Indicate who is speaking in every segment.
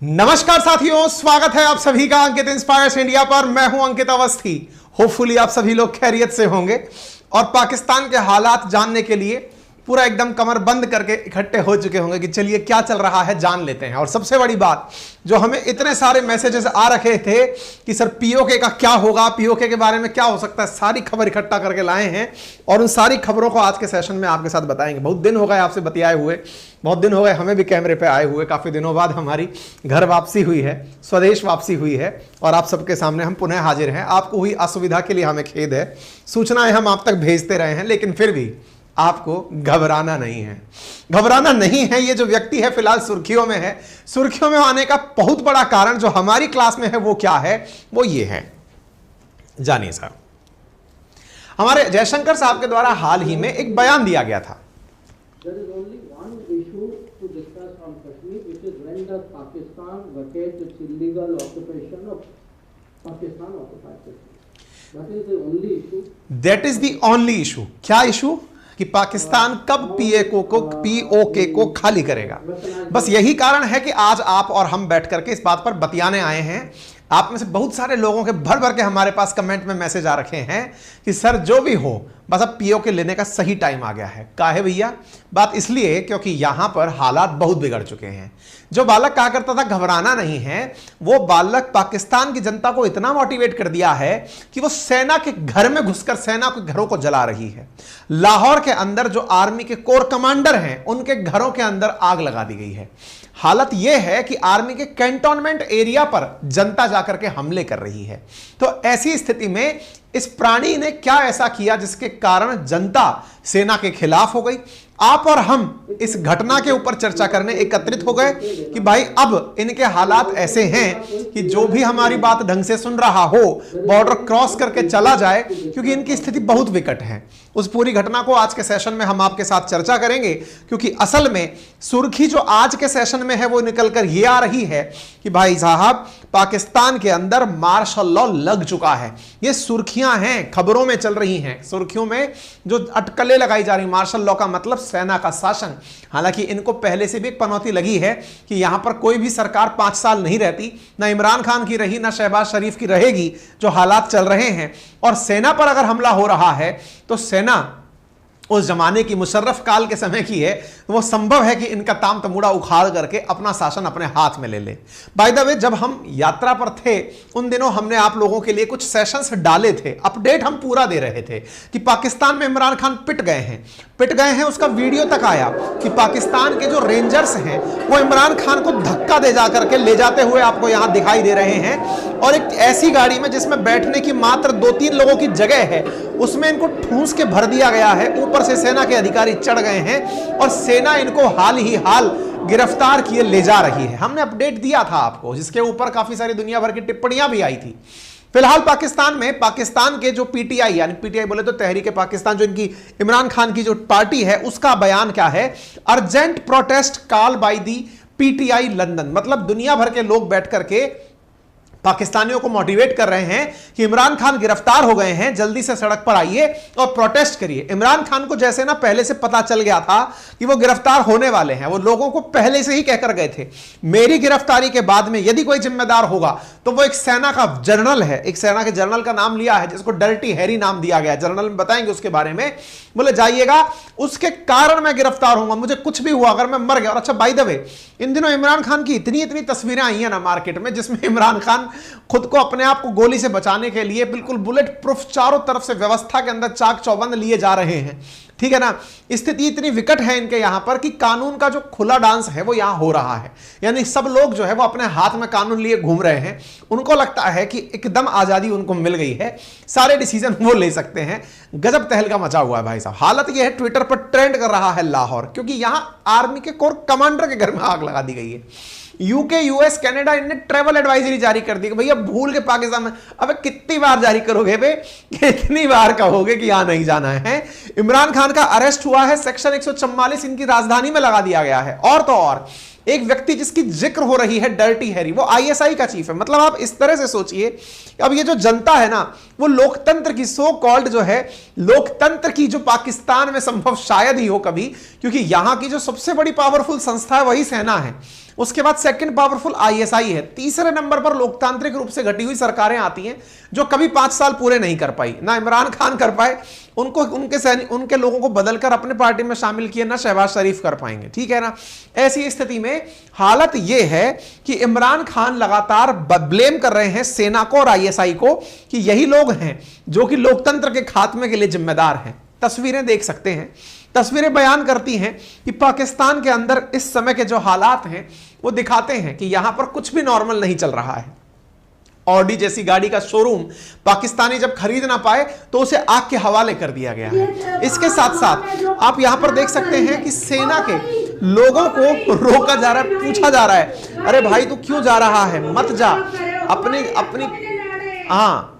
Speaker 1: नमस्कार साथियों, स्वागत है आप सभी का अंकित इंस्पायर्स इंडिया पर। मैं हूं अंकित अवस्थी। होपफुली आप सभी लोग खैरियत से होंगे और पाकिस्तान के हालात जानने के लिए पूरा एकदम कमर बंद करके इकट्ठे हो चुके होंगे कि चलिए क्या चल रहा है जान लेते हैं। और सबसे बड़ी बात, जो हमें इतने सारे मैसेजेस आ रखे थे कि सर पीओके का क्या होगा, पीओके के बारे में क्या हो सकता है, सारी खबर इकट्ठा करके लाए हैं और उन सारी खबरों को आज के सेशन में आपके साथ बताएंगे। बहुत दिन हो गए आपसे बतियाए हुए, बहुत दिन हो गए हमें भी कैमरे पे आए हुए। काफी दिनों बाद हमारी घर वापसी हुई है, स्वदेश वापसी हुई है और आप सबके सामने हम पुनः हाजिर हैं। आपको हुई असुविधा के लिए हमें खेद है। सूचनाएं हम आप तक भेजते रहे हैं, लेकिन फिर भी आपको घबराना नहीं है, घबराना नहीं है। ये जो व्यक्ति है फिलहाल सुर्खियों में है। सुर्खियों में आने का बहुत बड़ा कारण जो हमारी क्लास में है वो क्या है, वो ये है, जानिए साहब। हमारे जयशंकर साहब के द्वारा हाल ही में एक बयान दिया गया था। That is the only issue. क्या इशू? कि पाकिस्तान कब पीओके को खाली करेगा। बस यही कारण है कि आज आप और हम बैठ करके इस बात पर बतियाने आए हैं। आप में से बहुत सारे लोगों के भर भर के हमारे पास कमेंट में मैसेज आ रखे हैं कि सर जो भी हो, बस अब पीओके लेने का सही टाइम आ गया है। काहे भैया? बात इसलिए क्योंकि यहां पर हालात बहुत बिगड़ चुके हैं। जो बालक कहा करता था घबराना नहीं है, वो बालक पाकिस्तान की जनता को इतना मोटिवेट कर दिया है कि वो सेना के घर में घुसकर सेना के घरों को जला रही है। लाहौर के अंदर जो आर्मी के कोर कमांडर हैं, उनके घरों के अंदर आग लगा दी गई है। हालत यह है कि आर्मी के कैंटोनमेंट एरिया पर जनता जाकर के हमले कर रही है। तो ऐसी स्थिति में इस प्राणी ने क्या ऐसा किया जिसके कारण जनता सेना के खिलाफ हो गई? आप और हम इस घटना के ऊपर चर्चा करने एकत्रित हो गए कि भाई अब इनके हालात ऐसे हैं कि जो भी हमारी बात ढंग से सुन रहा हो बॉर्डर क्रॉस करके चला जाए, क्योंकि इनकी स्थिति बहुत विकट है। उस पूरी घटना को आज के सेशन में हम आपके साथ चर्चा करेंगे, क्योंकि असल में सुर्खी जो आज के सेशन में है वो निकलकर ये आ रही है कि भाई साहब पाकिस्तान के अंदर मार्शल लॉ लग चुका है। ये सुर्खियां हैं, खबरों में चल रही हैं। सुर्खियों में जो अटकलें लगाई जा रही, मार्शल लॉ का मतलब सेना का शासन। हालांकि इनको पहले से भी एक पनौती लगी है कि यहां पर कोई भी सरकार 5 साल नहीं रहती, ना इमरान खान की रही, ना शहबाज शरीफ की रहेगी। जो हालात चल रहे हैं और सेना पर अगर हमला हो रहा है तो सेना उस जमाने की मुशर्रफ काल के समय की है, तो वो संभव है कि इनका ताम तमूड़ा उखाड़ करके अपना शासन अपने हाथ में ले ले। बाय द वे, जब हम यात्रा पर थे उन दिनों हमने आप लोगों के लिए कुछ सेशंस डाले थे, अपडेट हम पूरा दे रहे थे कि पाकिस्तान में इमरान खान पिट गए हैं। उसका वीडियो तक आया कि पाकिस्तान के जो रेंजर्स हैं वो इमरान खान को धक्का दे जाकर के ले जाते हुए आपको यहां दिखाई दे रहे हैं। और एक ऐसी गाड़ी में जिसमें बैठने की मात्र 2-3 लोगों की जगह है, उसमें इनको ठूस के भर दिया गया है। ऊपर से सेना के अधिकारी चढ़ गए हैं और सेना इनको हाल ही हाल गिरफ्तार किए ले जा रही है। हमने अपडेट दिया था आपको, जिसके ऊपर काफी सारी दुनिया भर की टिप्पणियां भी आई थी। फिलहाल पाकिस्तान में पाकिस्तान के जो पीटीआई, यानी पीटीआई बोले तो तहरीक पाकिस्तान, जो इनकी इमरान खान की जो पार्टी है, उसका बयान क्या है? Urgent protest call by the PTI London. मतलब दुनिया भर के लोग बैठ करके पाकिस्तानियों को मोटिवेट कर रहे हैं कि इमरान खान गिरफ्तार हो गए हैं, जल्दी से सड़क पर आइए और प्रोटेस्ट करिए। इमरान खान को जैसे ना पहले से पता चल गया था कि वो गिरफ्तार होने वाले हैं, वो लोगों को पहले से ही कहकर गए थे मेरी गिरफ्तारी के बाद में यदि कोई जिम्मेदार होगा तो वो एक सेना का जनरल है। एक सेना के जनरल का नाम लिया है जिसको डर्टी हैरी नाम दिया गया। जनरल में बताएंगे उसके बारे में। बोले जाइएगा, उसके कारण मैं गिरफ्तार होऊंगा, मुझे कुछ भी हुआ, अगर मैं मर गया। और अच्छा बाय द वे, इन दिनों इमरान खान की इतनी तस्वीरें आई हैं ना मार्केट में, जिसमें इमरान खान खुद को, अपने आप को गोली से बचाने के लिए बिल्कुल बुलेट प्रूफ चारों तरफ से व्यवस्था के अंदर चाक चौबंद लिए जा रहे हैं। ठीक है ना? स्थिति इतनी विकट है इनके यहां पर कि कानून का जो खुला डांस है वो यहां हो रहा है। यानी सब लोग जो है वो अपने हाथ में कानून लिए घूम रहे हैं। उनको लगता है कि एकदम आजादी उनको मिल गई है, सारे डिसीजन वो ले सकते हैं। गजब तहलका मचा हुआ है भाई साहब। हालत यह है, ट्विटर पर ट्रेंड कर रहा है लाहौर, क्योंकि यहां आर्मी के कोर कमांडर के घर में आग लगा दी गई है। यूके, यूएस, कनाडा, इनने ट्रैवल एडवाइजरी जारी कर दी कि भैया भूल के पाकिस्तान में। अबे कितनी बार जारी करोगे बे? कितनी बार कहोगे कि यहां नहीं जाना है? इमरान खान का अरेस्ट हुआ है, सेक्शन 144 इनकी राजधानी में लगा दिया गया है। और तो और एक व्यक्ति जिसकी जिक्र हो रही है डर्टी हैरी, वो आईएसआई का चीफ है। मतलब आप इस तरह से सोचिए, अब ये जो जनता है ना, वो लोकतंत्र की सो कॉल्ड जो है लोकतंत्र की, जो पाकिस्तान में संभव शायद ही हो कभी, क्योंकि यहां की जो सबसे बड़ी पावरफुल संस्था है वही सेना है, उसके बाद सेकंड पावरफुल आईएसआई है, तीसरे नंबर पर लोकतांत्रिक रूप से घटी हुई सरकारें आती हैं जो कभी 5 साल पूरे नहीं कर पाई। ना इमरान खान कर पाए, उनको उनके लोगों को बदलकर अपने पार्टी में शामिल किए, ना शहबाज शरीफ कर पाएंगे, ठीक है ना। ऐसी स्थिति में हालत यह है कि इमरान खान लगातार ब्लेम कर रहे हैं सेना को और आईएसआई को कि यही लोग हैं जो कि लोकतंत्र के खात्मे के लिए जिम्मेदार हैं। तस्वीरें देख सकते हैं, तस्वीरें बयान करती हैं कि पाकिस्तान के अंदर इस समय के जो हालात हैं वो दिखाते हैं कि यहां पर कुछ भी नॉर्मल नहीं चल रहा है। ऑडी जैसी गाड़ी का शोरूम पाकिस्तानी जब खरीद ना पाए तो उसे आग के हवाले कर दिया गया है। इसके साथ साथ आप यहां पर देख सकते हैं कि सेना के लोगों को रोका जा रहा है, पूछा जा रहा है, अरे भाई तू क्यों जा रहा है, मत जा। अपनी हाँ,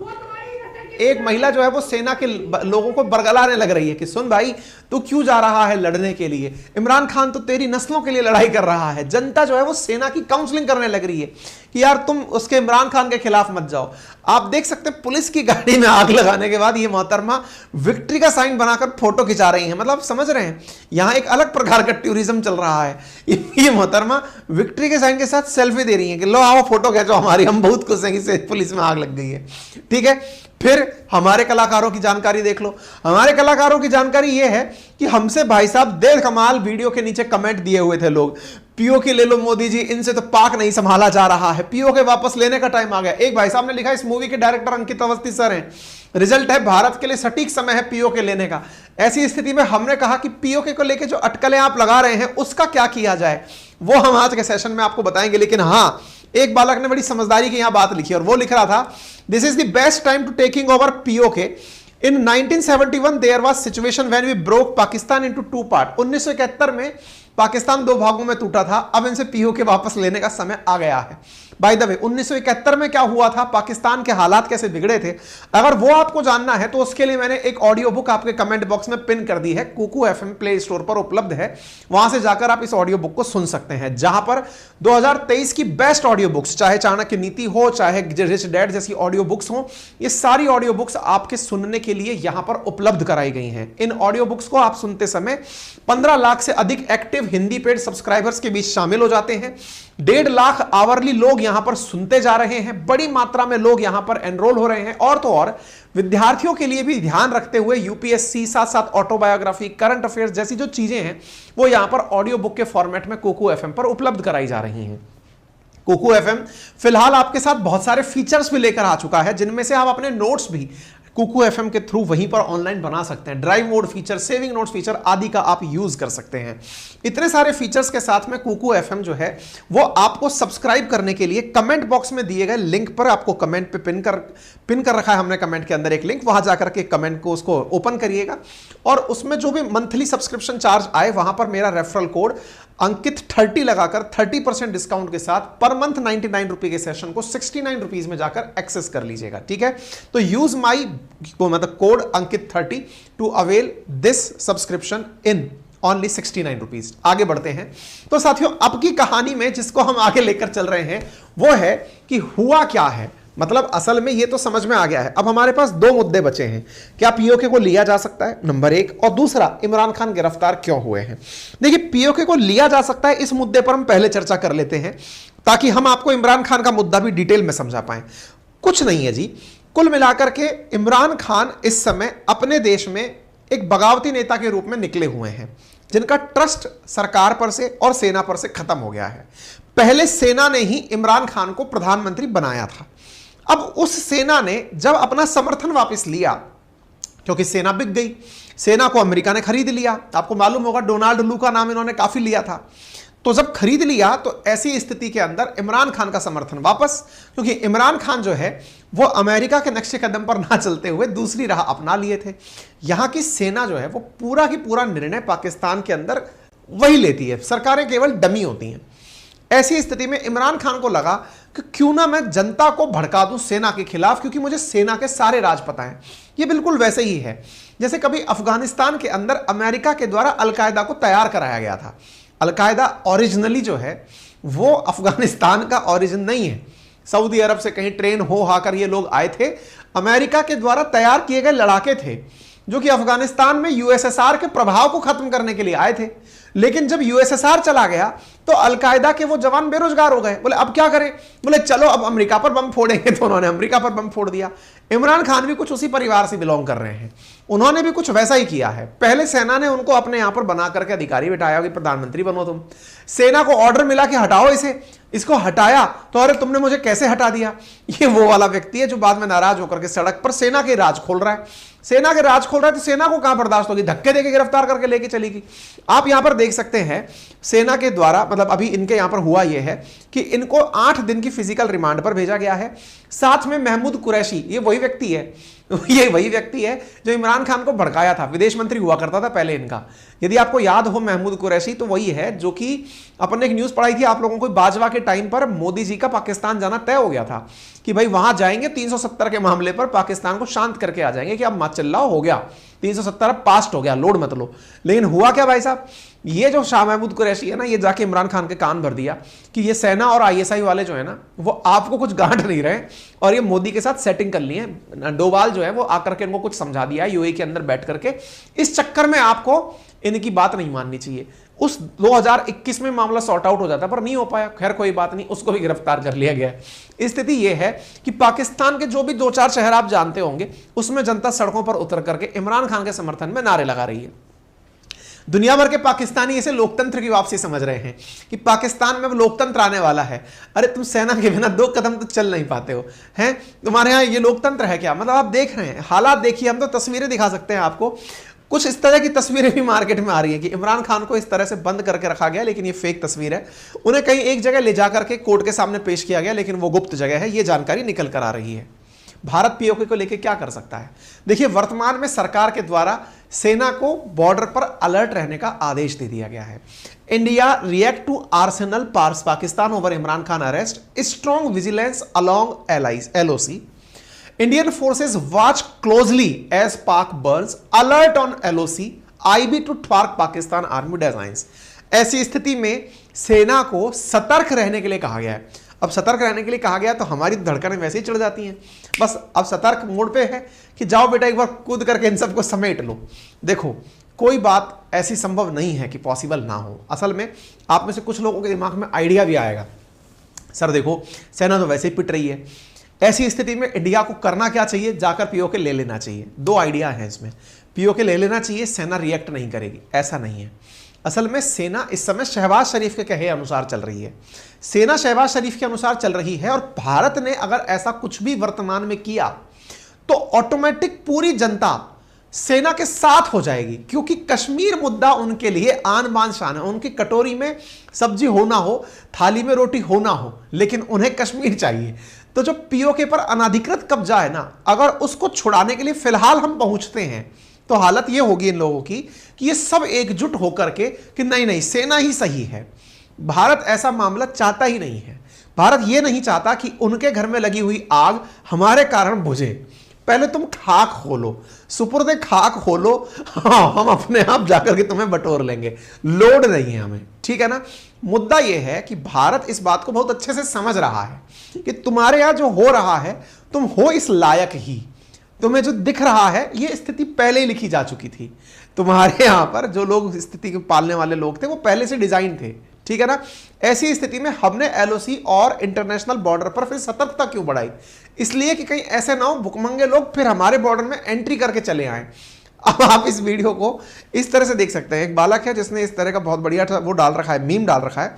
Speaker 1: एक महिला जो है वो सेना के लोगों को बरगलाने लग रही है कि सुन भाई तू क्यों जा रहा है लड़ने के लिए, इमरान खान तो तेरी नस्लों के लिए लड़ाई कर रहा है। जनता जो है वो सेना की काउंसलिंग करने लग रही है कि यार तुम उसके इमरान खान के खिलाफ मत जाओ। आप देख सकते हैं पुलिस की गाड़ी में आग लगाने के बाद ये मोहतरमा विक्ट्री का साइन बनाकर फोटो खिंचा रही है। मतलब समझ रहे हैं, यहां एक अलग प्रकार का टूरिज्म चल रहा है। ये मोहतरमा विक्ट्री के साइन के साथ सेल्फी दे रही है कि लो आओ फोटो खींचो हमारी, हम बहुत खुश हैं कि पुलिस में आग लग गई है, ठीक है। फिर हमारे कलाकारों की जानकारी देख लो। हमारे कलाकारों की जानकारी यह है कि हमसे भाई साहब दे कमाल वीडियो के नीचे कमेंट दिए हुए थे लोग, पीओके ले लो मोदी जी, इनसे तो पाक नहीं संभाला जा रहा है, पीओके वापस लेने का टाइम आ गया। एक भाई साहब ने लिखा इस मूवी के डायरेक्टर अंकित अवस्थी सर हैं, रिजल्ट है भारत के लिए सटीक समय है पीओके लेने का। ऐसी स्थिति में हमने कहा कि पीओके को लेकर जो अटकलें आप लगा रहे हैं उसका क्या किया जाए, वो हम आज के सेशन में आपको बताएंगे। लेकिन हाँ, एक बालक ने बड़ी समझदारी की यहां बात लिखी और वो लिख रहा था, this is the best time to taking over PoK. In 1971 there was situation when we broke Pakistan into 2 part. 1971 में पाकिस्तान 2 भागों में टूटा था, अब इनसे पीओके वापस लेने का समय आ गया है। बाय द वे 1971 में क्या हुआ था, पाकिस्तान के हालात कैसे बिगड़े थे, अगर वो आपको जानना है तो उसके लिए मैंने एक ऑडियो बुक आपके कमेंट बॉक्स में पिन कर दी है, कुकू एफएम प्ले स्टोर पर उपलब्ध है, वहां से जाकर आप इस ऑडियो बुक को सुन सकते हैं, जहां पर 2023 की बेस्ट ऑडियो बुक्स, चाहे चाणक्य नीति हो, चाहे रिच डैड जैसी ऑडियो बुक्स हो, ये सारी ऑडियो बुक्स आपके सुनने के लिए यहां पर उपलब्ध कराई गई हैं। इन ऑडियो बुक्स को आप सुनते समय 15 लाख से अधिक एक्टिव हिंदी पेड सब्सक्राइबर्स के बीच शामिल हो जाते हैं। 1.5 लाख आवरली लोग यहां पर सुनते जा रहे हैं, बड़ी मात्रा में लोग यहां पर एनरोल हो रहे हैं। और तो और विद्यार्थियों के लिए भी ध्यान रखते हुए यूपीएससी, साथ साथ ऑटोबायोग्राफी, करंट अफेयर्स जैसी जो चीजें हैं वो यहां पर ऑडियो बुक के फॉर्मेट में कुकू एफएम पर उपलब्ध कराई जा रही हैं। कुकू एफएम फिलहाल आपके साथ बहुत सारे फीचर्स भी लेकर आ चुका है, जिनमें से आप अपने नोट्स भी कुकू एफएम के थ्रू वहीं पर ऑनलाइन बना सकते हैं। Drive mode feature, saving notes feature आदि का आप यूज कर सकते हैं। इतने सारे फीचर्स के साथ में कुकू एफएम जो है वो आपको सब्सक्राइब करने के लिए कमेंट बॉक्स में दिए गए लिंक पर आपको कमेंट पे पिन कर रखा है हमने कमेंट के अंदर एक लिंक, वहां जाकर के कमेंट को उसको ओपन करिएगा और उसमें जो भी मंथली सब्सक्रिप्शन चार्ज आए वहां पर मेरा रेफरल कोड अंकित 30 लगाकर 30% डिस्काउंट के साथ पर मंथ 99 रुपए के सेशन को 69 रुपीज में जाकर एक्सेस कर लीजिएगा, ठीक है। तो यूज माई मतलब code Ankit 30 to avail this subscription in only 69 rupees. आगे बढ़ते हैं तो साथियों, अब की कहानी में जिसको हम आगे लेकर चल रहे हैं वो है कि हुआ क्या है। मतलब असल में ये तो समझ में आ गया है। अब हमारे पास 2 मुद्दे बचे हैं, क्या पीओके को लिया जा सकता है, नंबर 1, और दूसरा इमरान खान गिरफ्तार क्यों हुए हैं। देखिए, पीओके को लिया जा सकता है, इस मुद्दे पर हम पहले चर्चा कर लेते हैं ताकि हम आपको इमरान खान का मुद्दा भी डिटेल में समझा पाए। कुछ नहीं है जी, कुल मिलाकर के इमरान खान इस समय अपने देश में एक बगावती नेता के रूप में निकले हुए हैं, जिनका ट्रस्ट सरकार पर से और सेना पर से खत्म हो गया है। पहले सेना ने ही इमरान खान को प्रधानमंत्री बनाया था। अब उस सेना ने जब अपना समर्थन वापस लिया, क्योंकि सेना बिक गई, सेना को अमेरिका ने खरीद लिया, आपको मालूम होगा डोनाल्ड लू का नाम इन्होंने काफी लिया था। तो जब खरीद लिया तो ऐसी स्थिति के अंदर इमरान खान का समर्थन वापस, क्योंकि इमरान खान जो है वो अमेरिका के नक्शे कदम पर ना चलते हुए दूसरी राह अपना लिए थे। यहां की सेना जो है वो पूरा की पूरा निर्णय पाकिस्तान के अंदर वही लेती है, सरकारें केवल डमी होती हैं। ऐसी स्थिति में इमरान खान को लगा कि क्यों ना मैं जनता को भड़का दूं सेना के खिलाफ, क्योंकि मुझे सेना के सारे राज पता हैं। ये बिल्कुल वैसे ही है जैसे कभी अफगानिस्तान के अंदर अमेरिका के द्वारा अलकायदा को तैयार कराया गया था। अलकायदा ओरिजिनली जो है वो अफगानिस्तान का ओरिजिन नहीं है, सऊदी अरब से कहीं ट्रेन हो आकर ये लोग आए थे, अमेरिका के द्वारा तैयार किए गए लड़ाके थे जो कि अफगानिस्तान में यूएसएसआर के प्रभाव को खत्म करने के लिए आए थे। लेकिन जब यूएसएसआर चला गया तो अलकायदा के वो जवान बेरोजगार हो गए। बोले अब क्या करें, बोले चलो अब अमेरिका पर बम फोड़ेंगे, तो उन्होंने अमेरिका पर बम फोड़ दिया। इमरान खान भी कुछ उसी परिवार से बिलोंग कर रहे हैं, उन्होंने भी कुछ वैसा ही किया है। पहले सेना ने उनको अपने यहां पर बना करके अधिकारी बिठाया कि प्रधानमंत्री बनो तुम, सेना को ऑर्डर मिला कि हटाओ इसे, इसको हटाया तो अरे तुमने मुझे कैसे हटा दिया। ये वो वाला व्यक्ति है जो बाद में नाराज होकर के सड़क पर सेना के राज खोल रहा है। सेना के राज खोल रहा है तो सेना को कहां बर्दाश्त होगी, धक्के देके गिरफ्तार करके लेके चलेगी। आप यहां पर देख सकते हैं सेना के द्वारा, मतलब अभी इनके यहां पर हुआ यह है कि इनको 8 दिन की फिजिकल रिमांड पर भेजा गया है। साथ में महमूद कुरैशी, ये वही व्यक्ति है, ये वही व्यक्ति है जो इमरान खान को भड़काया था, विदेश मंत्री हुआ करता था पहले इनका। यदि आपको याद हो महमूद कुरैशी, तो वही है जो कि अपन ने एक न्यूज पढ़ाई थी आप लोगों को, बाजवा के टाइम पर मोदी जी का पाकिस्तान जाना तय हो गया था कि भाई वहां जाएंगे 370 के मामले पर पाकिस्तान को शांत करके आ जाएंगे कि अब मत चिल्लाओ, हो गया 370 अब पास्ट हो गया, लोड मत लो। लेकिन हुआ क्या भाई साहब, ये जो शाह महमूद कुरैशी है ना, ये जाके इमरान खान के कान भर दिया कि ये सेना और आईएसआई वाले जो है ना वो आपको कुछ गांठ नहीं रहे और ये मोदी के साथ सेटिंग कर ली है। डोभाल जो है वो आकर के इनको कुछ समझा दिया यूएई के अंदर बैठ करके, इस चक्कर में आपको इनकी बात नहीं माननी चाहिए। उस 2021 में मामला सॉर्ट आउट हो जाता पर नहीं हो पाया, खैर कोई बात नहीं, उसको भी गिरफ्तार कर लिया गया। स्थिति यह है कि पाकिस्तान के जो भी 2-4 शहर आप जानते होंगे उसमें जनता सड़कों पर उतर करके इमरान खान के समर्थन में नारे लगा रही है। दुनिया भर के पाकिस्तानी इसे लोकतंत्र की वापसी समझ रहे हैं कि पाकिस्तान में लोकतंत्र आने वाला है। अरे तुम सेना के बिना 2 कदम तो चल नहीं पाते हो, हैं तुम्हारे यहाँ ये लोकतंत्र है क्या? मतलब आप देख रहे हैं हालात, देखिए हम तो तस्वीरें दिखा सकते हैं आपको, कुछ इस तरह की तस्वीरें भी मार्केट में आ रही है कि इमरान खान को इस तरह से बंद करके रखा गया, लेकिन ये फेक तस्वीर है। उन्हें कहीं एक जगह ले जाकर के कोर्ट के सामने पेश किया गया, लेकिन वो गुप्त जगह है, ये जानकारी निकल कर आ रही है। भारत पीओके को लेकर क्या कर सकता है? देखिए वर्तमान में सरकार के द्वारा सेना को बॉर्डर पर अलर्ट रहने का आदेश दे दिया गया है। India react to arsenal Pakistan over Imran Khan arrest, strong vigilance along LOC। Indian forces watch closely as Pak burns, alert on LOC, IB to thwart Pakistan Army designs। ऐसी स्थिति में सेना को सतर्क रहने के लिए कहा गया है। अब सतर्क रहने के लिए कहा गया तो हमारी धड़कनें वैसे ही चढ़ जाती हैं, बस अब सतर्क मोड पे है कि जाओ बेटा एक बार कूद करके इन सबको समेट लो। देखो कोई बात ऐसी संभव नहीं है कि पॉसिबल ना हो। असल में आप में से कुछ लोगों के दिमाग में आइडिया भी आएगा, सर देखो सेना तो वैसे ही पिट रही है, ऐसी स्थिति में इंडिया को करना क्या चाहिए, जाकर पीओके ले लेना चाहिए। 2 आइडिया है इसमें, पीओके ले लेना चाहिए, सेना रिएक्ट नहीं करेगी, ऐसा नहीं है। असल में सेना इस समय शहबाज शरीफ के कहे अनुसार चल रही है, सेना शहबाज शरीफ के अनुसार चल रही है। और भारत ने अगर ऐसा कुछ भी वर्तमान में किया तो ऑटोमेटिक पूरी जनता सेना के साथ हो जाएगी, क्योंकि कश्मीर मुद्दा उनके लिए आन बान शान है। उनकी कटोरी में सब्जी हो ना हो, थाली में रोटी हो ना हो, लेकिन उन्हें कश्मीर चाहिए। तो जो पीओके पर अनाधिकृत कब्जा है ना, अगर उसको छुड़ाने के लिए फिलहाल हम पहुंचते हैं तो हालत ये होगी इन लोगों की कि ये सब एकजुट होकर के कि नहीं नहीं सेना ही सही है। भारत ऐसा मामला चाहता ही नहीं है। भारत ये नहीं चाहता कि उनके घर में लगी हुई आग हमारे कारण बुझे। पहले तुम खाक खोलो, सुपुर्दे खाक खोलो, हाँ हम अपने आप जाकर के तुम्हें बटोर लेंगे, लोड नहीं है हमें, ठीक है ना। मुद्दा यह है कि भारत इस बात को बहुत अच्छे से समझ रहा है कि तुम्हारे यहां जो हो रहा है तुम हो इस लायक ही, तुम्हें जो दिख रहा है ये स्थिति पहले ही लिखी जा चुकी थी। तुम्हारे यहां पर जो लोग स्थिति को पालने वाले लोग थे वो पहले से डिजाइन थे, ठीक है ना। ऐसी स्थिति में हमने LOC और इंटरनेशनल बॉर्डर पर फिर सतर्कता क्यों बढ़ाई? इसलिए कि कहीं ऐसे ना हो भुखमंगे लोग फिर हमारे बॉर्डर में एंट्री करके चले आए। अब आप इस वीडियो को इस तरह से देख सकते हैं, एक बालक है जिसने इस तरह का बहुत बढ़िया वो डाल रखा है, मीम डाल रखा है,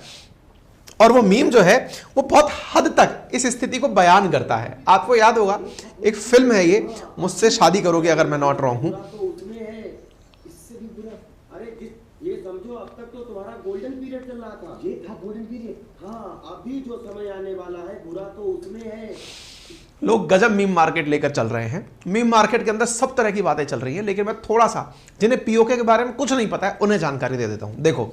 Speaker 1: और वो मीम जो है वो बहुत हद तक इस स्थिति को बयान करता है। आपको याद होगा एक फिल्म है ये, मुझसे शादी करोगे अगर मैं नॉट रॉन्ग हूं।
Speaker 2: ये समझो अब तक तो तुम्हारा गोल्डन पीरियड चल रहा था, ये था गोल्डन पीरियड। हाँ अभी जो समय आने वाला है बुरा तो उसमें है।
Speaker 1: लोग गजब मीम मार्केट लेकर चल रहे हैं। मीम मार्केट के अंदर सब तरह की बातें चल रही हैं, लेकिन मैं थोड़ा सा जिन्हें पीओके के बारे में कुछ नहीं पता है उन्हें जानकारी दे देता हूं। देखो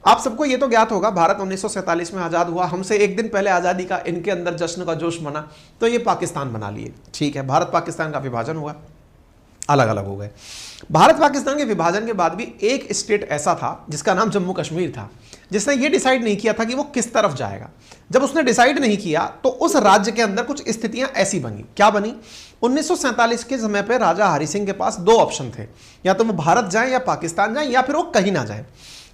Speaker 1: आप सबको ये तो ज्ञात होगा भारत 1947 में आजाद हुआ, हमसे एक दिन पहले आजादी का इनके अंदर जश्न का जोश मना तो ये पाकिस्तान बना लिए, ठीक है। भारत पाकिस्तान का विभाजन हुआ, अलग अलग हो गए। भारत पाकिस्तान के विभाजन के बाद भी एक स्टेट ऐसा था जिसका नाम जम्मू कश्मीर था, जिसने ये डिसाइड नहीं किया था कि वो किस तरफ जाएगा। जब उसने डिसाइड नहीं किया तो उस राज्य के अंदर कुछ स्थितियां ऐसी बनी। क्या बनी? 1947 के समय पे राजा हरि सिंह के पास दो ऑप्शन थे, या तो वो भारत जाएं या पाकिस्तान जाएं या फिर वो कहीं ना जाएं।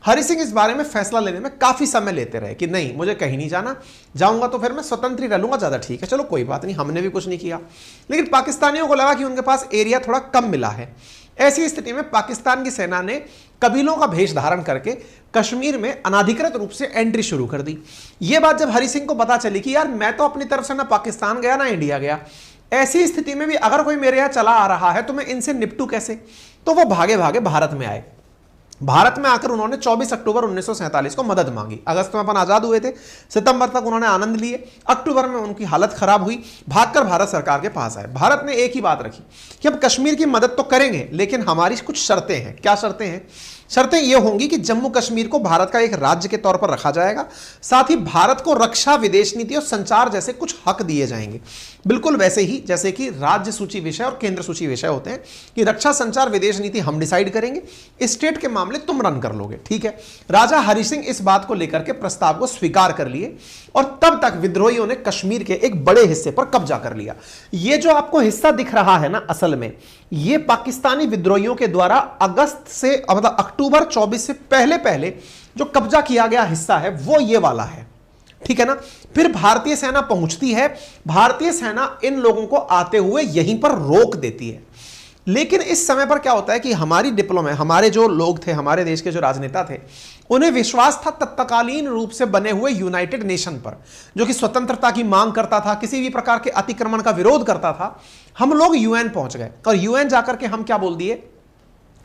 Speaker 1: हरि सिंह इस बारे में फैसला लेने में काफी समय लेते रहे कि नहीं, मुझे कहीं नहीं जाना, जाऊंगा तो फिर मैं स्वतंत्र ही रह लूंगा, ज्यादा ठीक है, चलो कोई बात नहीं, हमने भी कुछ नहीं किया। लेकिन पाकिस्तानियों को लगा कि उनके पास एरिया थोड़ा कम मिला है। ऐसी स्थिति में पाकिस्तान की सेना ने कबीलों का भेष धारण करके कश्मीर में अनाधिकृत रूप से एंट्री शुरू कर दी। यह बात जब हरि सिंह को पता चली कि यार मैं तो अपनी तरफ से ना पाकिस्तान गया ना इंडिया गया, ऐसी स्थिति में भी अगर कोई मेरे यहां चला आ रहा है तो मैं इनसे निपटूं कैसे, तो वो भागे भागे भारत में आए। भारत में आकर उन्होंने 24 अक्टूबर 1947 को मदद मांगी। अगस्त में अपन आजाद हुए थे, सितंबर तक उन्होंने आनंद लिए, अक्टूबर में उनकी हालत खराब हुई, भागकर भारत सरकार के पास आए। भारत ने एक ही बात रखी कि हम कश्मीर की मदद तो करेंगे लेकिन हमारी कुछ शर्तें हैं। क्या शर्तें हैं? शर्तें यह होंगी कि जम्मू कश्मीर को भारत का एक राज्य के तौर पर रखा जाएगा, साथ ही भारत को रक्षा, विदेश नीति और संचार जैसे कुछ हक दिए जाएंगे, बिल्कुल वैसे ही जैसे कि राज्य सूची विषय और केंद्र सूची विषय होते हैं कि रक्षा, संचार, विदेश नीति हम डिसाइड करेंगे, स्टेट के मामले तुम रन कर लोगे। ठीक है। राजा हरि सिंह इस बात को लेकर के प्रस्ताव को स्वीकार कर लिए और तब तक विद्रोहियों ने कश्मीर के एक बड़े हिस्से पर कब्जा कर लिया। यह जो आपको हिस्सा दिख रहा है ना, असल में यह पाकिस्तानी विद्रोहियों के द्वारा अगस्त से मतलब अक्टूबर 24 से पहले पहले जो कब्जा किया गया हिस्सा है वो ये वाला है। ठीक है ना। फिर भारतीय सेना पहुंचती है, भारतीय सेना इन लोगों को आते हुए यहीं पर रोक देती है। लेकिन इस समय पर क्या होता है कि हमारी डिप्लोमेट, हमारे जो लोग थे, हमारे देश के जो राजनेता थे, उन्हें विश्वास था तत्कालीन रूप से बने हुए यूनाइटेड नेशन पर, जो कि स्वतंत्रता की मांग करता था, किसी भी प्रकार के अतिक्रमण का विरोध करता था। हम लोग यूएन पहुंच गए और यूएन जाकर के हम क्या बोल दिए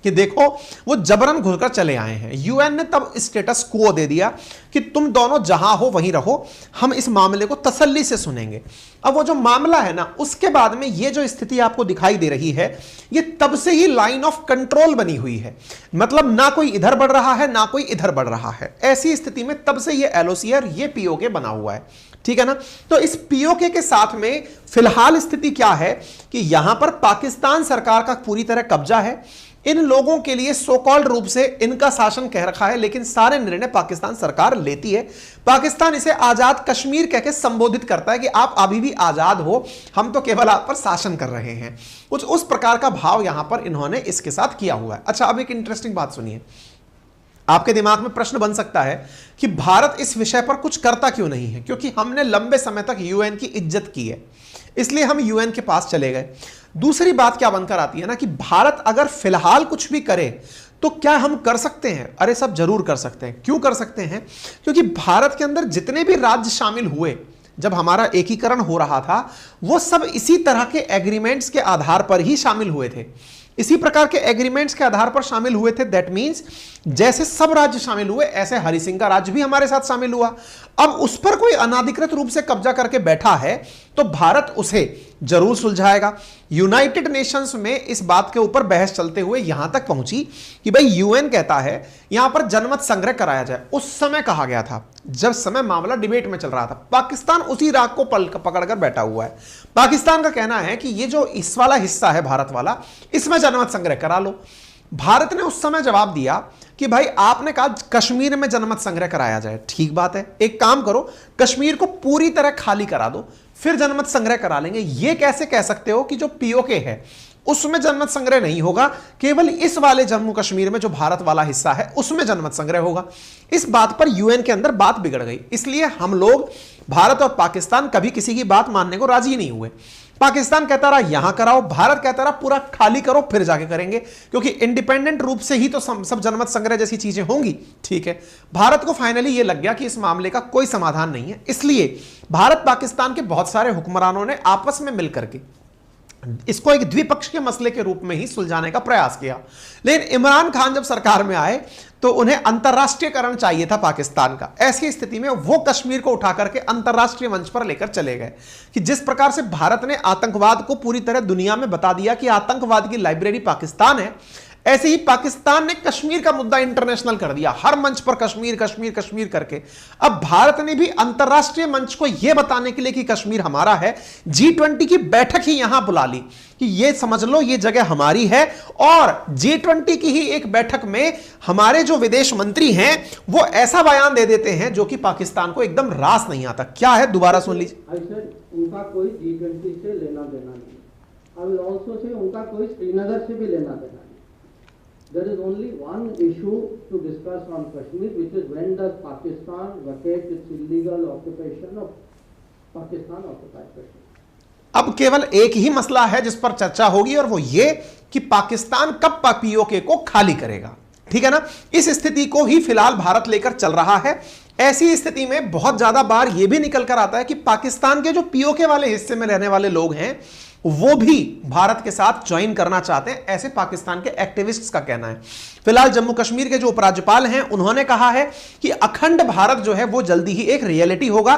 Speaker 1: कि देखो वो जबरन घुसकर चले आए हैं। यूएन ने तब स्टेटस क्वो दे दिया कि तुम दोनों जहां हो वहीं रहो, हम इस मामले को तसल्ली से सुनेंगे। अब वो जो मामला है ना, उसके बाद में ये जो स्थिति आपको दिखाई दे रही है, ये तब से ही लाइन ऑफ कंट्रोल बनी हुई है। मतलब ना कोई इधर बढ़ रहा है ना कोई इधर बढ़ रहा है। ऐसी स्थिति में तब से ये एलओसी और ये पीओके बना हुआ है। ठीक है ना। तो इस पीओके के साथ में फिलहाल स्थिति क्या है कि यहां पर पाकिस्तान सरकार का पूरी तरह कब्जा है। इन लोगों के लिए सो कॉल्ड रूप से इनका शासन कह रखा है, लेकिन सारे निर्णय पाकिस्तान सरकार लेती है। पाकिस्तान इसे आजाद कश्मीर कहकर संबोधित करता है कि आप अभी भी आजाद हो, हम तो केवल आप पर शासन कर रहे हैं। कुछ उस प्रकार का भाव यहां पर इन्होंने इसके साथ किया हुआ है। अच्छा, अब एक इंटरेस्टिंग बात सुनिए। आपके दिमाग में प्रश्न बन सकता है कि भारत इस विषय पर कुछ करता क्यों नहीं है? क्योंकि हमने लंबे समय तक यूएन की इज्जत की है, इसलिए हम यूएन के पास चले गए। दूसरी बात क्या बनकर आती है ना कि भारत अगर फिलहाल कुछ भी करे तो क्या हम कर सकते हैं? अरे सब जरूर कर सकते हैं। क्यों कर सकते हैं? क्योंकि भारत के अंदर जितने भी राज्य शामिल हुए जब हमारा एकीकरण हो रहा था, वो सब इसी तरह के एग्रीमेंट्स के आधार पर ही शामिल हुए थे। इसी प्रकार के एग्रीमेंट्स के आधार पर शामिल हुए थे। दैट मींस जैसे सब राज्य शामिल हुए ऐसे हरि सिंह का राज्य भी हमारे साथ शामिल हुआ। अब उस पर कोई अनाधिकृत रूप से कब्जा करके बैठा है तो भारत उसे जरूर सुलझाएगा। यूनाइटेड नेशंस में इस बात के ऊपर बहस चलते हुए यहां तक पहुंची कि भाई यूएन कहता है यहां पर जनमत संग्रह कराया जाए। उस समय कहा गया था, जब समय मामला डिबेट में चल रहा था। पाकिस्तान उसी राग को पकड़कर बैठा हुआ है। पाकिस्तान का कहना है कि ये जो इस वाला हिस्सा है भारत वाला, इसमें जनमत संग्रह करा लो। भारत ने उस समय जवाब दिया कि भाई आपने कहा कश्मीर में जनमत संग्रह कराया जाए, ठीक बात है, एक काम करो कश्मीर को पूरी तरह खाली करा दो, फिर जनमत संग्रह करा लेंगे। यह कैसे कह सकते हो कि जो पीओके है उसमें जनमत संग्रह नहीं होगा, केवल इस वाले जम्मू कश्मीर में जो भारत वाला हिस्सा है उसमें जनमत संग्रह होगा। इस बात पर यूएन के अंदर बात बिगड़ गई। इसलिए हम लोग, भारत और पाकिस्तान, कभी किसी की बात मानने को राजी नहीं हुए। पाकिस्तान कहता रहा यहां कराओ, भारत कहता रहा पूरा खाली करो फिर जाके करेंगे, क्योंकि इंडिपेंडेंट रूप से ही तो सब जनमत संग्रह जैसी चीजें होंगी। ठीक है। भारत को फाइनली यह लग गया कि इस मामले का कोई समाधान नहीं है, इसलिए भारत पाकिस्तान के बहुत सारे हुक्मरानों ने आपस में मिलकर के इसको एक द्विपक्षीय मसले के रूप में ही सुलझाने का प्रयास किया। लेकिन इमरान खान जब सरकार में आए तो उन्हें अंतरराष्ट्रीयकरण चाहिए था पाकिस्तान का। ऐसी स्थिति में वो कश्मीर को उठा करके अंतरराष्ट्रीय मंच पर लेकर चले गए कि जिस प्रकार से भारत ने आतंकवाद को पूरी तरह दुनिया में बता दिया कि आतंकवाद की लाइब्रेरी पाकिस्तान है, ऐसे ही पाकिस्तान ने कश्मीर का मुद्दा इंटरनेशनल कर दिया, हर मंच पर कश्मीर कश्मीर कश्मीर करके। अब भारत ने भी अंतरराष्ट्रीय मंच को यह बताने के लिए कि कश्मीर हमारा है, G20 की बैठक ही यहां बुला ली कि यह समझ लो यह जगह हमारी है। और G20 की ही एक बैठक में हमारे जो विदेश मंत्री हैं वो ऐसा बयान दे देते हैं जो कि पाकिस्तान को एकदम रास नहीं आता। क्या है, दोबारा सुन लीजिए।
Speaker 3: उनका कोई G20 से लेना देना नहीं। I will also say उनका कोई श्रीनगर से भी लेना देना नहीं। There is only one issue to discuss on Kashmir, which is when does Pakistan vacate its illegal occupation of Pakistan occupied Kashmir।
Speaker 1: अब केवल एक ही मसला है जिस पर चर्चा होगी और वो ये कि पाकिस्तान कब POK को खाली करेगा। ठीक है ना, इस स्थिति को ही फिलहाल भारत लेकर चल रहा है। ऐसी स्थिति में बहुत ज्यादा बार यह भी निकल कर आता है कि पाकिस्तान के जो POK वाले हिस्से में रहने वाले लोग हैं वो भी भारत के साथ ज्वाइन करना चाहते हैं, ऐसे पाकिस्तान के एक्टिविस्ट्स का कहना है। फिलहाल जम्मू कश्मीर के जो उपराज्यपाल हैं उन्होंने कहा है कि अखंड भारत जो है वो जल्दी ही एक रियलिटी होगा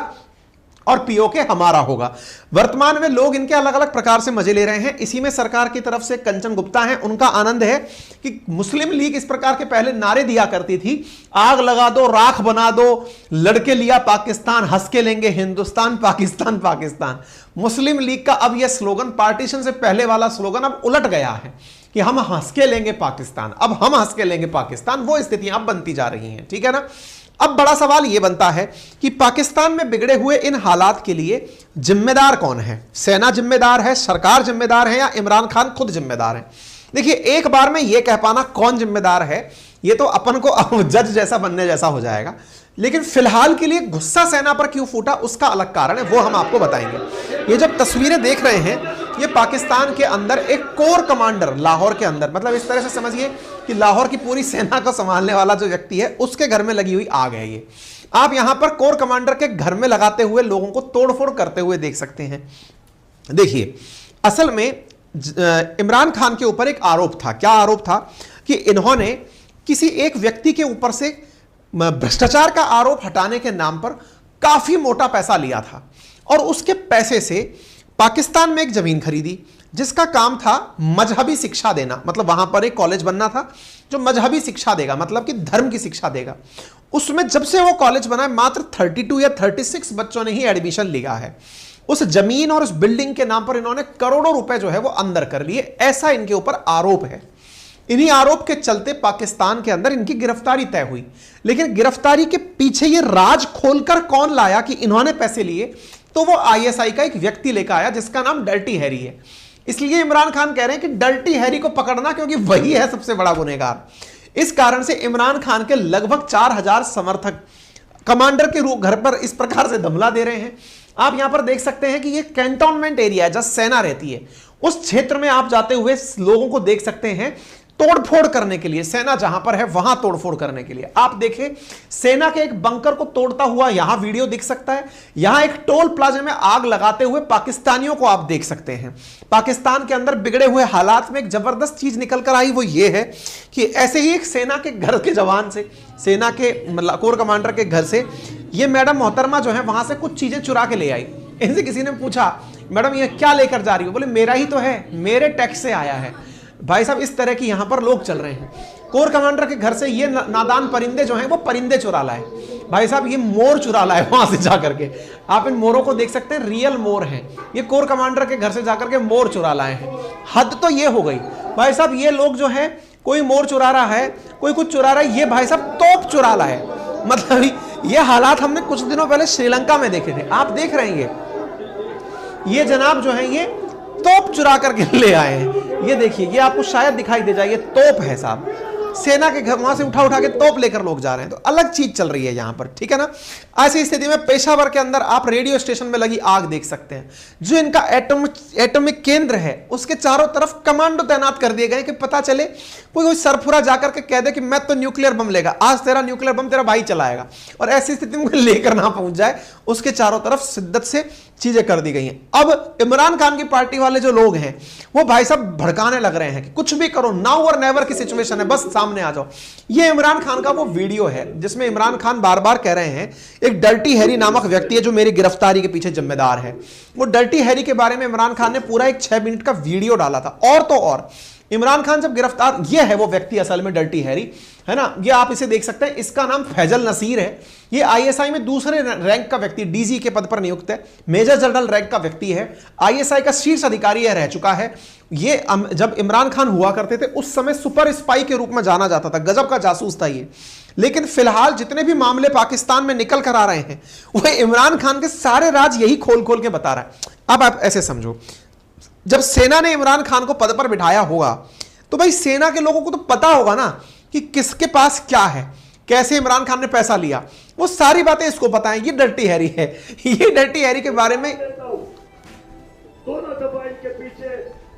Speaker 1: और POK हमारा होगा। वर्तमान में लोग इनके अलग अलग प्रकार से मजे ले रहे हैं। इसी में सरकार की तरफ से कंचन गुप्ता हैं, उनका आनंद है कि मुस्लिम लीग इस प्रकार के पहले नारे दिया करती थी, आग लगा दो, राख बना दो, लड़के लिया पाकिस्तान, हंस के लेंगे हिंदुस्तान, पाकिस्तान पाकिस्तान। मुस्लिम लीग का अब यह स्लोगन, पार्टीशन से पहले वाला स्लोगन अब उलट गया है कि हम हंस के लेंगे पाकिस्तान, अब हम हंस के लेंगे पाकिस्तान। वो स्थितियां अब बनती जा रही हैं। ठीक है ना, अब बड़ा सवाल यह बनता है कि पाकिस्तान में बिगड़े हुए इन हालात के लिए जिम्मेदार कौन है? सेना जिम्मेदार है, सरकार जिम्मेदार है, या इमरान खान खुद जिम्मेदार है? देखिए, एक बार में यह कह पाना कौन जिम्मेदार है यह तो अपन को जज जैसा बनने जैसा हो जाएगा, लेकिन फिलहाल के लिए गुस्सा सेना पर क्यों फूटा उसका अलग कारण है, वो हम आपको बताएंगे। ये जब तस्वीरें देख रहे हैं ये पाकिस्तान के अंदर एक कोर कमांडर लाहौर के अंदर, मतलब इस तरह से समझिए कि लाहौर की पूरी सेना को संभालने वाला जो व्यक्ति है उसके घर में लगी हुई आग है ये। आप यहां पर कोर कमांडर के घर में लगाते हुए लोगों को तोड़फोड़ करते हुए देख सकते हैं। देखिए, असल में इमरान खान के ऊपर एक आरोप था। क्या आरोप था? कि इन्होंने किसी एक व्यक्ति के ऊपर से भ्रष्टाचार का आरोप हटाने के नाम पर काफी मोटा पैसा लिया था और उसके पैसे से पाकिस्तान में एक जमीन खरीदी जिसका काम था मजहबी शिक्षा देना। मतलब वहां पर एक कॉलेज बनना था जो मजहबी शिक्षा देगा, मतलब कि धर्म की शिक्षा देगा। उसमें जब से वो कॉलेज बना है मात्र 32 या 36 बच्चों ने ही एडमिशन लिया है। उस जमीन और उस बिल्डिंग के नाम पर इन्होंने करोड़ों रुपए जो है वो अंदर कर लिए, ऐसा इनके ऊपर आरोप है। इन्हीं आरोप के चलते पाकिस्तान के अंदर इनकी गिरफ्तारी तय हुई। लेकिन गिरफ्तारी के पीछे ये राज खोलकर कौन लाया कि इन्होंने पैसे लिए, तो वो ISI का एक व्यक्ति लेकर आया जिसका नाम डर्टी हैरी है। इसलिए इमरान खान कह रहे हैं कि डर्टी हैरी को पकड़ना, क्योंकि वही है सबसे बड़ा गुनहगार। इस कारण से इमरान खान के लगभग 4000 समर्थक कमांडर के रूप घर पर इस प्रकार से धमला दे रहे हैं। आप यहां पर देख सकते हैं कि ये कैंटोनमेंट एरिया है जहां सेना रहती है, उस क्षेत्र में आप जाते हुए लोगों को देख सकते हैं तोड़फोड़ करने के लिए। सेना जहां पर है वहां तोड़फोड़ करने के लिए आप देखें, सेना के एक बंकर को तोड़ता हुआ यहां वीडियो दिख सकता है। यहां एक टोल प्लाजा में आग लगाते हुए पाकिस्तानियों को आप देख सकते हैं। पाकिस्तान के अंदर बिगड़े हुए हालात में एक जबरदस्त चीज निकल कर आई, वो ये है कि ऐसे ही एक सेना के घर के जवान से, सेना के कोर कमांडर के घर से ये मैडम मोहतरमा जो है वहां से कुछ चीजें चुरा के ले आई। इनसे किसी ने पूछा, मैडम ये क्या लेकर जा रही हो? बोले मेरा ही तो है, मेरे टैक्स से आया है। भाई साहब, इस तरह की यहां पर लोग चल रहे हैं। कोर कमांडर के घर से ये नादान परिंदे जो हैं वो परिंदे चुरा लाए। भाई साहब, ये मोर चुरा लाए वहां से जाकर के। आप इन मोरों को देख सकते हैं, रियल मोर हैं। ये कोर कमांडर के घर से जाकर के मोर चुरा लाए हैं। हद तो ये हो गई भाई साहब। ये लोग जो है, कोई मोर चुरा रहा है, कोई कुछ चुरा रहा है, ये भाई साहब तोप चुरा लाए। मतलब ये हालात हमने कुछ दिनों पहले श्रीलंका में देखे थे। आप देख रहे हैं ये जनाब जो है ये तोप चुरा करके ले आए हैं। ये देखिए, ये आपको शायद दिखाई दे जाए, ये तोप है साहब। सेना के घर वहां से उठा उठा के तोप लेकर लोग जा रहे हैं। तो अलग चीज चल रही है यहां पर, ठीक है ना। ऐसी स्थिति में पेशावर के अंदर आप रेडियो स्टेशन में लगी आग देख सकते हैं। जो इनका एटॉमिक केंद्र है उसके चारों तरफ कमांडो तैनात कर दिए गए कि पता चले कोई सरफुरा जाकर के कह दे कि मैं तो न्यूक्लियर बम लेगा, आज तेरा न्यूक्लियर बम तेरा भाई चलाएगा, और ऐसी स्थिति में लेकर ना पहुंच जाए, उसके चारों तरफ शिद्दत से चीजें कर दी गई हैं। अब इमरान खान की पार्टी वाले जो लोग हैं वो भाई साहब भड़काने लग रहे हैं कि कुछ भी करो, नाउ और नेवर की सिचुएशन है, बस सामने आ जाओ। ये इमरान खान का वो वीडियो है जिसमें इमरान खान बार बार कह रहे हैं एक डर्टी हैरी नामक व्यक्ति है जो मेरी गिरफ्तारी के पीछे जिम्मेदार है। वो डर्टी हैरी के बारे में इमरान खान ने पूरा एक 6 मिनट का वीडियो डाला था। और तो और इमरान खान जब गिरफ्तार, ये है वो व्यक्ति असल में डर्टी हैरी, है ना, ये आप इसे देख सकते हैं। इसका नाम फैजल नसीर है। ये आईएसआई में दूसरे रैंक का व्यक्ति, डीजी के पद पर नियुक्त है, मेजर जनरल रैंक का व्यक्ति है, आईएसआई का शीर्ष अधिकारी यह रह चुका है। ये जब इमरान खान हुआ करते थे उस समय सुपर स्पाई के रूप में जाना जाता था, गजब का जासूस था ये। लेकिन फिलहाल जितने भी मामले पाकिस्तान में निकल कर आ रहे हैं वह इमरान खान के सारे राज यही खोल खोल के बता रहा है। अब आप ऐसे समझो, जब सेना ने इमरान खान को पद पर बिठाया होगा तो भाई सेना के लोगों को तो पता होगा ना कि किसके पास क्या है, कैसे इमरान खान ने पैसा लिया, वो सारी बातें इसको पता है। ये डर्टी हैरी है। ये डर्टी हैरी के बारे में
Speaker 4: दोनों दफा इनके पीछे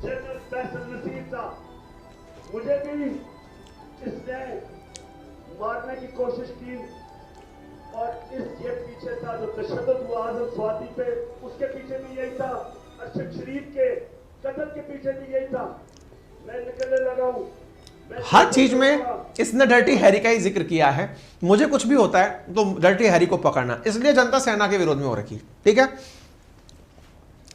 Speaker 4: जनरल फैसल नसीर था, मुझे भी इसने मारने की कोशिश की और इस ये पीछे था जो तशद्दुद हुआ आजम स्वाति पे, उसके पीछे भी यही था, अरशद शरीफ के कत्ल के पीछे भी यही था। मैं निकलने लगा हूं,
Speaker 1: हर चीज में इसने डर्टी हैरी का ही जिक्र किया है। मुझे कुछ भी होता है तो डर्टी हैरी को पकड़ना, इसलिए जनता सेना के विरोध में हो रखी। ठीक है,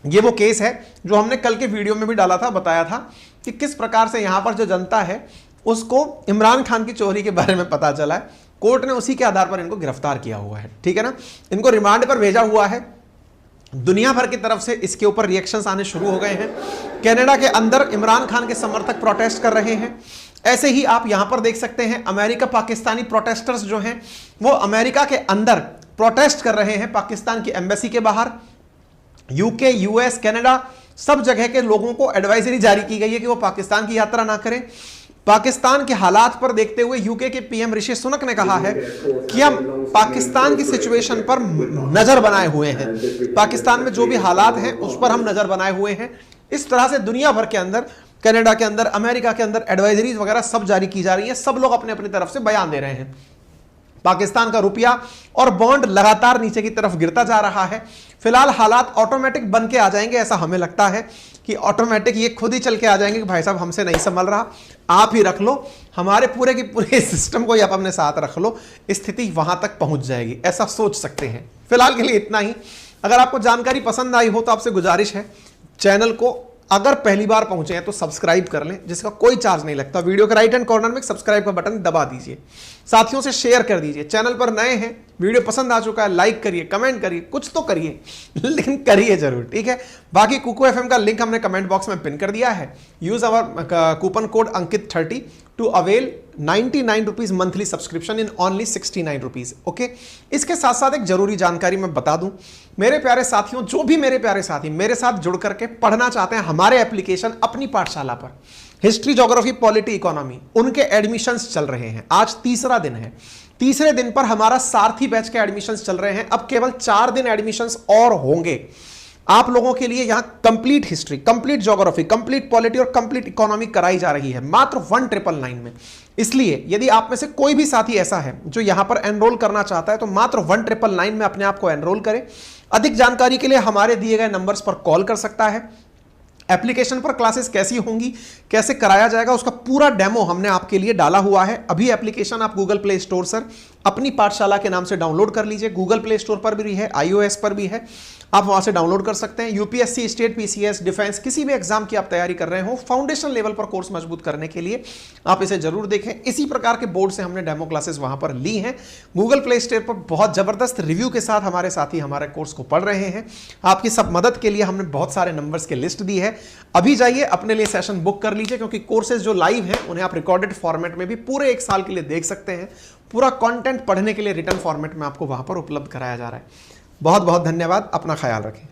Speaker 1: ये वो केस है जो हमने कल के वीडियो में भी डाला था, बताया था कि किस प्रकार से यहां पर जो जनता है उसको इमरान खान की चोरी के बारे में पता चला है, कोर्ट ने उसी के आधार पर इनको गिरफ्तार किया हुआ है। ठीक है ना, इनको रिमांड पर भेजा हुआ है। दुनिया भर की तरफ से इसके ऊपर रिएक्शंस आने शुरू हो गए हैं। कनाडा के अंदर इमरान खान के समर्थक प्रोटेस्ट कर रहे हैं। ऐसे ही आप यहां पर देख सकते हैं अमेरिका पाकिस्तानी प्रोटेस्टर्स जो हैं वो अमेरिका के अंदर प्रोटेस्ट कर रहे हैं, पाकिस्तान की एम्बेसी के बाहर। यूके, यूएस, कनाडा सब जगह के लोगों को एडवाइजरी जारी की गई है कि वो पाकिस्तान की यात्रा ना करें। पाकिस्तान के हालात पर देखते हुए यूके के पीएम ऋषि सुनक ने कहा है कि हम पाकिस्तान की सिचुएशन पर नजर बनाए हुए हैं, पाकिस्तान में जो भी हालात हैं उस पर हम नजर बनाए हुए हैं। इस तरह से दुनिया भर के अंदर, कनाडा के अंदर, अमेरिका के अंदर एडवाइजरीज वगैरह सब जारी की जा रही है। सब लोग अपने अपनी तरफ से बयान दे रहे हैं। पाकिस्तान का रुपया और बॉन्ड लगातार नीचे की तरफ गिरता जा रहा है। फिलहाल हालात ऑटोमेटिक बन के आ जाएंगे, ऐसा हमें लगता है कि ऑटोमेटिक ये खुद ही चल के आ जाएंगे कि भाई साहब हमसे नहीं संभल रहा, आप ही रख लो, हमारे पूरे के पूरे सिस्टम को ही आप अपने साथ रख लो, स्थिति वहां तक पहुंच जाएगी, ऐसा सोच सकते हैं। फिलहाल के लिए इतना ही। अगर आपको जानकारी पसंद आई हो तो आपसे गुजारिश है, चैनल को अगर पहली बार पहुंचे हैं तो सब्सक्राइब कर लें, जिसका कोई चार्ज नहीं लगता। वीडियो के राइट हैंड कॉर्नर में सब्सक्राइब का बटन दबा दीजिए, साथियों से शेयर कर दीजिए। चैनल पर नए हैं, वीडियो पसंद आ चुका है, लाइक करिए, कमेंट करिए, कुछ तो करिए लेकिन करिए जरूर। ठीक है, बाकी कुकू एफएम का लिंक हमने कमेंट बॉक्स में पिन कर दिया है। Use our coupon code Ankit 30 to avail 99 rupees monthly subscription in only 69 rupees. Okay, इसके साथ साथ एक जरूरी जानकारी मैं बता दूं, मेरे प्यारे साथियों, जो भी मेरे प्यारे साथी मेरे साथ जुड़ करके पढ़ना चाहते हैं हमारे एप्लीकेशन अपनी पाठशाला पर, हिस्ट्री, ज्योग्राफी, पॉलिटी, इकोनॉमी, उनके एडमिशंस चल रहे हैं। आज तीसरा दिन है। तीसरे दिन पर हमारा सारथी बैच के एडमिशंस चल रहे हैं। अब केवल 4 दिन एडमिशंस और होंगे आप लोगों के लिए। यहां complete history, complete geography, complete polity और कंप्लीट इकोनॉमी कराई जा रही है मात्र 1999 में। इसलिए यदि आप में से कोई भी साथी ऐसा है जो यहां पर एनरोल करना चाहता है तो मात्र 1999 में अपने आप को एनरोल करें। अधिक जानकारी के लिए हमारे दिए गए नंबर्स पर कॉल कर सकता है। एप्लीकेशन पर क्लासेस कैसी होंगी, कैसे कराया जाएगा, उसका पूरा डेमो हमने आपके लिए डाला हुआ है। अभी एप्लीकेशन आप गूगल प्ले स्टोर से अपनी पाठशाला के नाम से डाउनलोड कर लीजिए। गूगल प्ले स्टोर पर भी है, iOS पर भी है, आप वहां से डाउनलोड कर सकते हैं। यूपीएससी, स्टेट, पीसीएस, डिफेंस, किसी भी एग्जाम की आप तैयारी कर रहे हो, फाउंडेशन लेवल पर कोर्स मजबूत करने के लिए आप इसे जरूर देखें। इसी प्रकार के बोर्ड से हमने डेमो क्लासेस वहां पर ली हैं। गूगल प्ले स्टोर पर बहुत जबरदस्त रिव्यू के साथ हमारे साथी हमारे कोर्स को पढ़ रहे हैं। आपकी सब मदद के लिए हमने बहुत सारे नंबर्स की लिस्ट दी है। अभी जाइए अपने लिए सेशन बुक कर लीजिए, क्योंकि कोर्सेज जो लाइव हैं उन्हें आप रिकॉर्डेड फॉर्मेट में भी पूरे 1 साल के लिए देख सकते हैं। पूरा कंटेंट पढ़ने के लिए रिटर्न फॉर्मेट में आपको वहां पर उपलब्ध कराया जा रहा है। बहुत बहुत धन्यवाद, अपना ख्याल रखें।